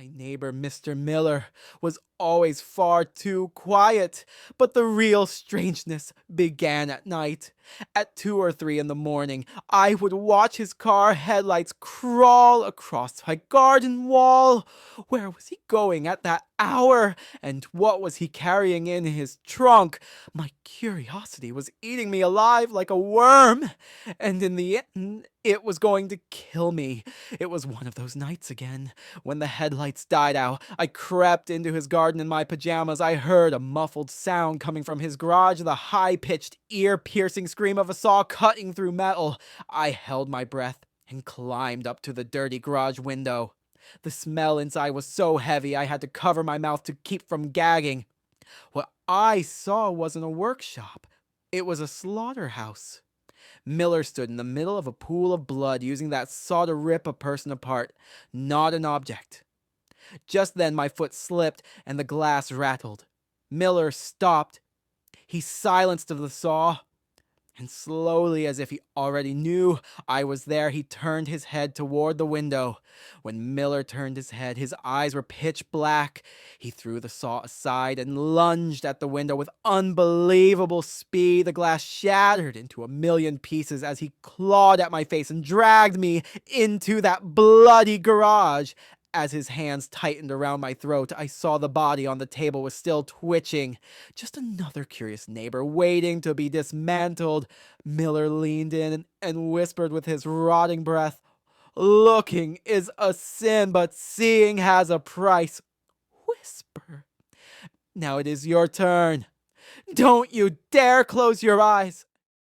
My neighbor, Mr. Miller, was always far too quiet, but the real strangeness began at night. At 2 or 3 in the morning, I would watch his car headlights crawl across my garden wall. Where was he going at that hour? And what was he carrying in his trunk? My curiosity was eating me alive like a worm, and in the end, it was going to kill me. It was one of those nights again. When the headlights died out, I crept into his garden in my pajamas. I heard a muffled sound coming from his garage, the high-pitched, ear-piercing scream of a saw cutting through metal. I held my breath and climbed up to the dirty garage window. The smell inside was so heavy I had to cover my mouth to keep from gagging. What I saw wasn't a workshop. It was a slaughterhouse. Miller stood in the middle of a pool of blood, using that saw to rip a person apart, not an object. Just then my foot slipped and the glass rattled. Miller stopped. He silenced the saw, and slowly, as if he already knew I was there, he turned his head toward the window. When Miller turned his head, his eyes were pitch black. He threw the saw aside and lunged at the window with unbelievable speed. The glass shattered into a million pieces as he clawed at my face and dragged me into that bloody garage. As his hands tightened around my throat, I saw the body on the table was still twitching. Just another curious neighbor waiting to be dismantled. Miller leaned in and whispered with his rotting breath, "Looking is a sin, but seeing has a price." Whisper. Now it is your turn. Don't you dare close your eyes.